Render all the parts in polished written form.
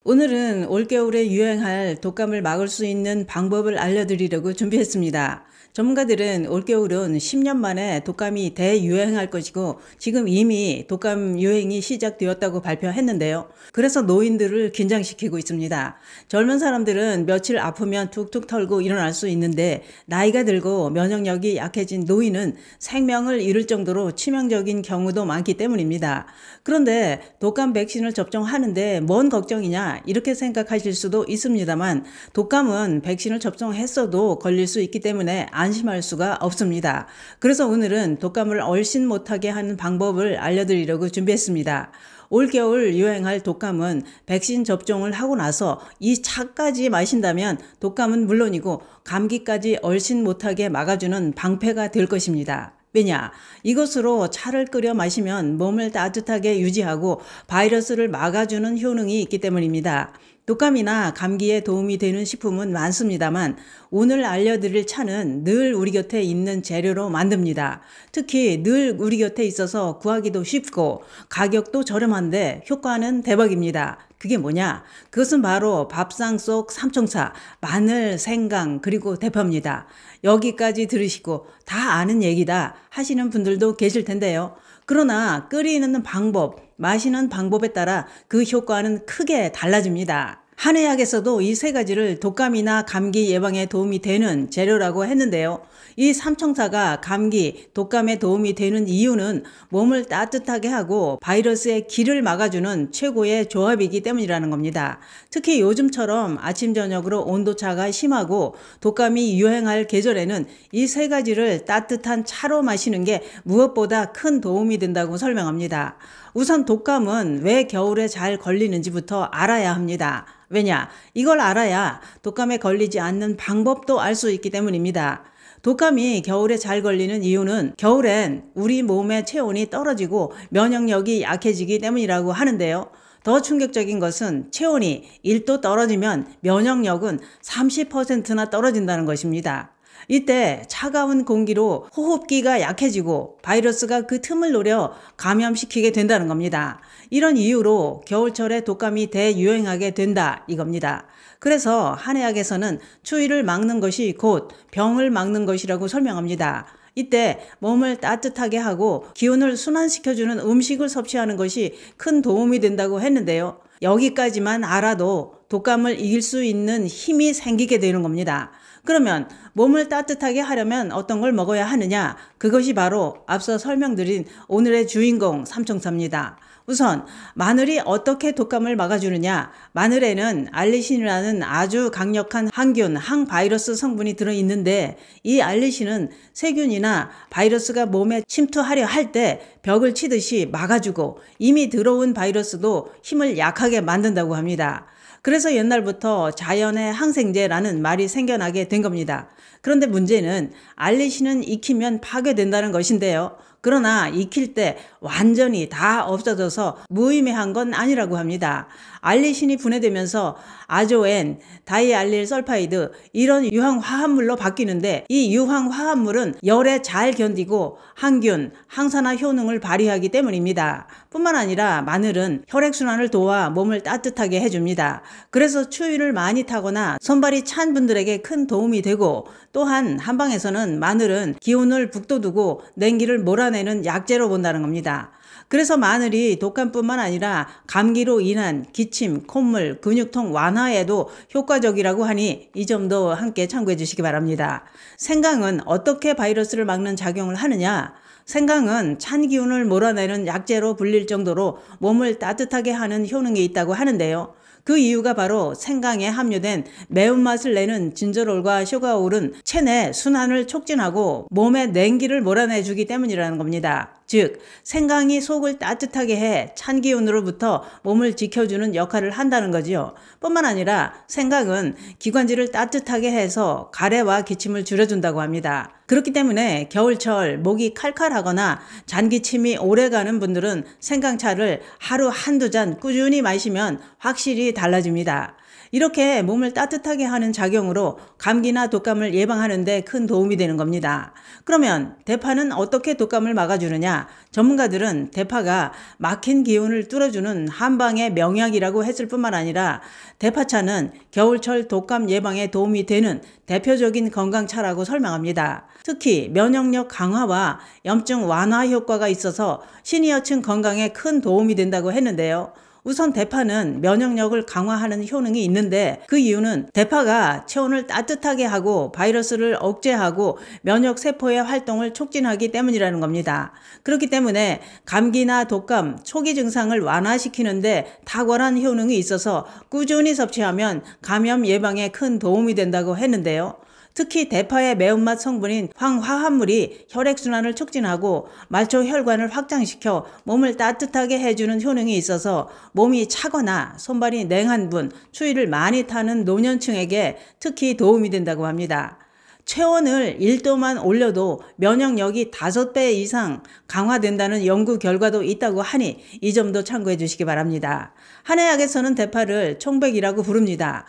오늘은 올겨울에 유행할 독감을 막을 수 있는 방법을 알려드리려고 준비했습니다. 전문가들은 올겨울은 10년 만에 독감이 대유행할 것이고 지금 이미 독감 유행이 시작되었다고 발표했는데요. 그래서 노인들을 긴장시키고 있습니다. 젊은 사람들은 며칠 아프면 툭툭 털고 일어날 수 있는데 나이가 들고 면역력이 약해진 노인은 생명을 잃을 정도로 치명적인 경우도 많기 때문입니다. 그런데 독감 백신을 접종하는데 뭔 걱정이냐 이렇게 생각하실 수도 있습니다만 독감은 백신을 접종했어도 걸릴 수 있기 때문에 안심할 수가 없습니다. 그래서 오늘은 독감을 얼씬 못하게 하는 방법을 알려드리려고 준비했습니다. 올겨울 유행할 독감은 백신 접종을 하고 나서 이 차까지 마신다면 독감은 물론이고 감기까지 얼씬 못하게 막아주는 방패가 될 것입니다. 왜냐? 이것으로 차를 끓여 마시면 몸을 따뜻하게 유지하고 바이러스를 막아주는 효능이 있기 때문입니다. 독감이나 감기에 도움이 되는 식품은 많습니다만 오늘 알려드릴 차는 늘 우리 곁에 있는 재료로 만듭니다. 특히 늘 우리 곁에 있어서 구하기도 쉽고 가격도 저렴한데 효과는 대박입니다. 그게 뭐냐? 그것은 바로 밥상 속 삼총사, 마늘, 생강, 그리고 대파입니다. 여기까지 들으시고 다 아는 얘기다 하시는 분들도 계실 텐데요. 그러나 끓이는 방법, 마시는 방법에 따라 그 효과는 크게 달라집니다. 한의학에서도 이 세 가지를 독감이나 감기 예방에 도움이 되는 재료라고 했는데요. 이 삼총사가 감기, 독감에 도움이 되는 이유는 몸을 따뜻하게 하고 바이러스의 길을 막아주는 최고의 조합이기 때문이라는 겁니다. 특히 요즘처럼 아침 저녁으로 온도차가 심하고 독감이 유행할 계절에는 이 세 가지를 따뜻한 차로 마시는 게 무엇보다 큰 도움이 된다고 설명합니다. 우선 독감은 왜 겨울에 잘 걸리는지부터 알아야 합니다. 왜냐? 이걸 알아야 독감에 걸리지 않는 방법도 알 수 있기 때문입니다. 독감이 겨울에 잘 걸리는 이유는 겨울엔 우리 몸의 체온이 떨어지고 면역력이 약해지기 때문이라고 하는데요. 더 충격적인 것은 체온이 1도 떨어지면 면역력은 30%나 떨어진다는 것입니다. 이때 차가운 공기로 호흡기가 약해지고 바이러스가 그 틈을 노려 감염시키게 된다는 겁니다. 이런 이유로 겨울철에 독감이 대유행하게 된다 이겁니다. 그래서 한의학에서는 추위를 막는 것이 곧 병을 막는 것이라고 설명합니다. 이때 몸을 따뜻하게 하고 기운을 순환시켜주는 음식을 섭취하는 것이 큰 도움이 된다고 했는데요. 여기까지만 알아도 독감을 이길 수 있는 힘이 생기게 되는 겁니다. 그러면 몸을 따뜻하게 하려면 어떤 걸 먹어야 하느냐? 그것이 바로 앞서 설명드린 오늘의 주인공 삼총사입니다. 우선 마늘이 어떻게 독감을 막아주느냐? 마늘에는 알리신이라는 아주 강력한 항균, 항바이러스 성분이 들어있는데 이 알리신은 세균이나 바이러스가 몸에 침투하려 할 때 벽을 치듯이 막아주고 이미 들어온 바이러스도 힘을 약하게 만든다고 합니다. 그래서 옛날부터 자연의 항생제라는 말이 생겨나게 된 겁니다. 그런데 문제는 알리신은 익히면 파괴된다는 것인데요. 그러나 익힐 때 완전히 다 없어져서 무의미한 건 아니라고 합니다. 알리신이 분해되면서 아조엔, 다이알릴 설파이드 이런 유황 화합물로 바뀌는데 이 유황 화합물은 열에 잘 견디고 항균, 항산화 효능을 발휘하기 때문입니다. 뿐만 아니라 마늘은 혈액순환을 도와 몸을 따뜻하게 해줍니다. 그래서 추위를 많이 타거나 손발이 찬 분들에게 큰 도움이 되고 또한 한방에서는 마늘은 기운을 북돋우고 냉기를 몰아내는 약재로 본다는 겁니다. 그래서 마늘이 독감뿐만 아니라 감기로 인한 기침, 콧물, 근육통 완화에도 효과적이라고 하니 이 점도 함께 참고해 주시기 바랍니다. 생강은 어떻게 바이러스를 막는 작용을 하느냐? 생강은 찬 기운을 몰아내는 약재로 불릴 정도로 몸을 따뜻하게 하는 효능이 있다고 하는데요. 그 이유가 바로 생강에 함유된 매운맛을 내는 진저롤과 쇼가올은 체내 순환을 촉진하고 몸의 냉기를 몰아내주기 때문이라는 겁니다. 즉 생강이 속을 따뜻하게 해 찬 기운으로부터 몸을 지켜주는 역할을 한다는 거지요. 뿐만 아니라 생강은 기관지를 따뜻하게 해서 가래와 기침을 줄여준다고 합니다. 그렇기 때문에 겨울철 목이 칼칼하거나 잔기침이 오래가는 분들은 생강차를 하루 한두 잔 꾸준히 마시면 확실히 달라집니다. 이렇게 몸을 따뜻하게 하는 작용으로 감기나 독감을 예방하는 데 큰 도움이 되는 겁니다. 그러면 대파는 어떻게 독감을 막아주느냐? 전문가들은 대파가 막힌 기운을 뚫어주는 한방의 명약이라고 했을 뿐만 아니라 대파차는 겨울철 독감 예방에 도움이 되는 대표적인 건강차라고 설명합니다. 특히 면역력 강화와 염증 완화 효과가 있어서 시니어층 건강에 큰 도움이 된다고 했는데요. 우선 대파는 면역력을 강화하는 효능이 있는데 그 이유는 대파가 체온을 따뜻하게 하고 바이러스를 억제하고 면역 세포의 활동을 촉진하기 때문이라는 겁니다. 그렇기 때문에 감기나 독감 초기 증상을 완화시키는데 탁월한 효능이 있어서 꾸준히 섭취하면 감염 예방에 큰 도움이 된다고 했는데요. 특히 대파의 매운맛 성분인 황화합물이 혈액순환을 촉진하고 말초 혈관을 확장시켜 몸을 따뜻하게 해주는 효능이 있어서 몸이 차거나 손발이 냉한 분, 추위를 많이 타는 노년층에게 특히 도움이 된다고 합니다. 체온을 1도만 올려도 면역력이 5배 이상 강화된다는 연구 결과도 있다고 하니 이 점도 참고해 주시기 바랍니다. 한의학에서는 대파를 총백이라고 부릅니다.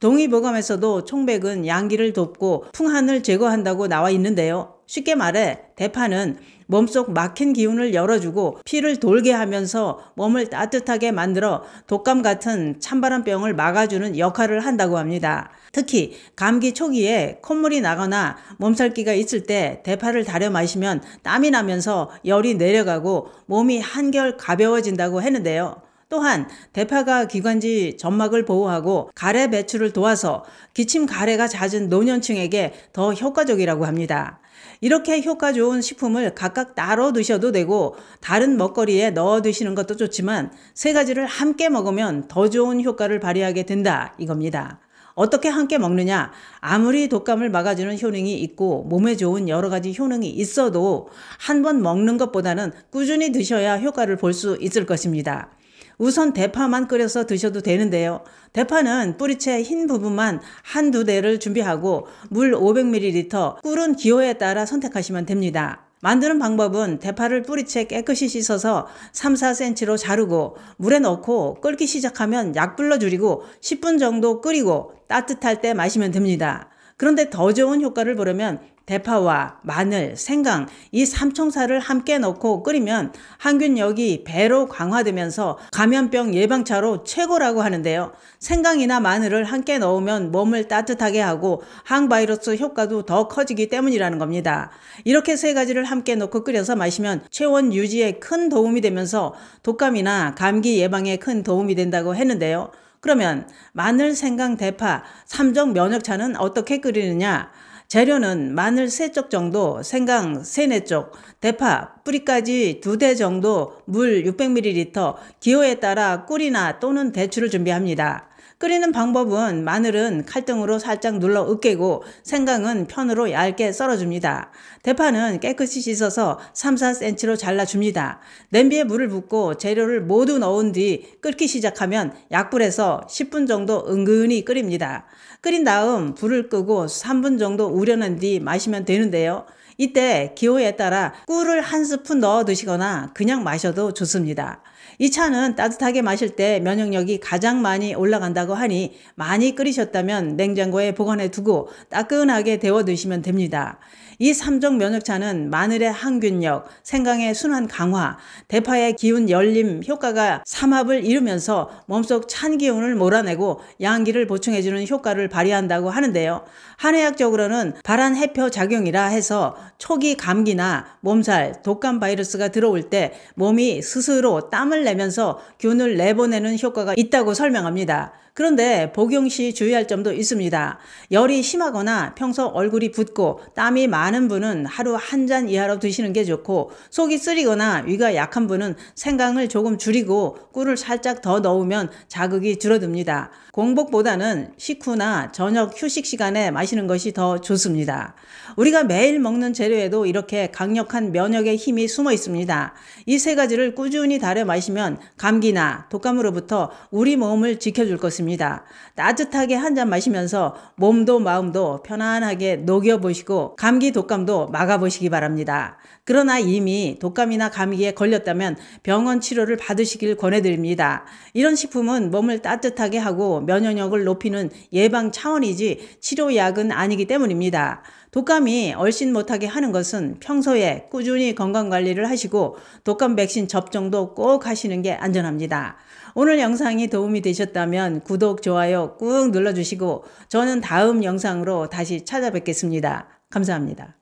동의보감에서도 총백은 양기를 돕고 풍한을 제거한다고 나와 있는데요. 쉽게 말해 대파는 몸속 막힌 기운을 열어주고 피를 돌게 하면서 몸을 따뜻하게 만들어 독감 같은 찬바람병을 막아주는 역할을 한다고 합니다. 특히 감기 초기에 콧물이 나거나 몸살기가 있을 때 대파를 달여 마시면 땀이 나면서 열이 내려가고 몸이 한결 가벼워진다고 했는데요. 또한 대파가 기관지 점막을 보호하고 가래 배출을 도와서 기침 가래가 잦은 노년층에게 더 효과적이라고 합니다. 이렇게 효과 좋은 식품을 각각 따로 드셔도 되고 다른 먹거리에 넣어 드시는 것도 좋지만 세 가지를 함께 먹으면 더 좋은 효과를 발휘하게 된다 이겁니다. 어떻게 함께 먹느냐? 아무리 독감을 막아주는 효능이 있고 몸에 좋은 여러 가지 효능이 있어도 한 번 먹는 것보다는 꾸준히 드셔야 효과를 볼 수 있을 것입니다. 우선 대파만 끓여서 드셔도 되는데요. 대파는 뿌리채 흰 부분만 한두 대를 준비하고 물 500ml, 꿀은 기호에 따라 선택하시면 됩니다. 만드는 방법은 대파를 뿌리채 깨끗이 씻어서 3-4cm로 자르고 물에 넣고 끓기 시작하면 약불로 줄이고 10분 정도 끓이고 따뜻할 때 마시면 됩니다. 그런데 더 좋은 효과를 보려면 대파와 마늘, 생강 이 삼총사를 함께 넣고 끓이면 항균력이 배로 강화되면서 감염병 예방차로 최고라고 하는데요. 생강이나 마늘을 함께 넣으면 몸을 따뜻하게 하고 항바이러스 효과도 더 커지기 때문이라는 겁니다. 이렇게 세 가지를 함께 넣고 끓여서 마시면 체온 유지에 큰 도움이 되면서 독감이나 감기 예방에 큰 도움이 된다고 했는데요. 그러면 마늘, 생강, 대파 3종 면역차는 어떻게 끓이느냐? 재료는 마늘 3쪽 정도, 생강 3-4쪽, 대파 뿌리까지 2대 정도, 물 600ml, 기호에 따라 꿀이나 또는 대추를 준비합니다. 끓이는 방법은 마늘은 칼등으로 살짝 눌러 으깨고 생강은 편으로 얇게 썰어줍니다. 대파는 깨끗이 씻어서 3-4cm로 잘라줍니다. 냄비에 물을 붓고 재료를 모두 넣은 뒤 끓기 시작하면 약불에서 10분 정도 은근히 끓입니다. 끓인 다음 불을 끄고 3분 정도 우려낸 뒤 마시면 되는데요. 이때 기호에 따라 꿀을 1스푼 넣어 드시거나 그냥 마셔도 좋습니다. 이 차는 따뜻하게 마실 때 면역력이 가장 많이 올라간다고 하니 많이 끓이셨다면 냉장고에 보관해 두고 따끈하게 데워 드시면 됩니다. 이 3종 면역차는 마늘의 항균력, 생강의 순환 강화, 대파의 기운 열림 효과가 삼합을 이루면서 몸속 찬 기운을 몰아내고 양기를 보충해주는 효과를 발휘한다고 하는데요. 한의학적으로는 발한 해표 작용이라 해서 초기 감기나 몸살, 독감 바이러스가 들어올 때 몸이 스스로 땀을 내면서 균을 내보내는 효과가 있다고 설명합니다. 그런데 복용 시 주의할 점도 있습니다. 열이 심하거나 평소 얼굴이 붓고 땀이 많은 분은 하루 1잔 이하로 드시는 게 좋고 속이 쓰리거나 위가 약한 분은 생강을 조금 줄이고 꿀을 살짝 더 넣으면 자극이 줄어듭니다. 공복보다는 식후나 저녁 휴식 시간에 마시는 것이 더 좋습니다. 우리가 매일 먹는 재료에도 이렇게 강력한 면역의 힘이 숨어 있습니다. 이 세 가지를 꾸준히 달여 마시면 감기나 독감으로부터 우리 몸을 지켜줄 것입니다. 있습니다. 따뜻하게 한 잔 마시면서 몸도 마음도 편안하게 녹여보시고 감기 독감도 막아보시기 바랍니다. 그러나 이미 독감이나 감기에 걸렸다면 병원 치료를 받으시길 권해드립니다. 이런 식품은 몸을 따뜻하게 하고 면역력을 높이는 예방 차원이지 치료약은 아니기 때문입니다. 독감이 얼씬 못하게 하는 것은 평소에 꾸준히 건강관리를 하시고 독감 백신 접종도 꼭 하시는 게 안전합니다. 오늘 영상이 도움이 되셨다면 구독, 좋아요 꾹 눌러주시고 저는 다음 영상으로 다시 찾아뵙겠습니다. 감사합니다.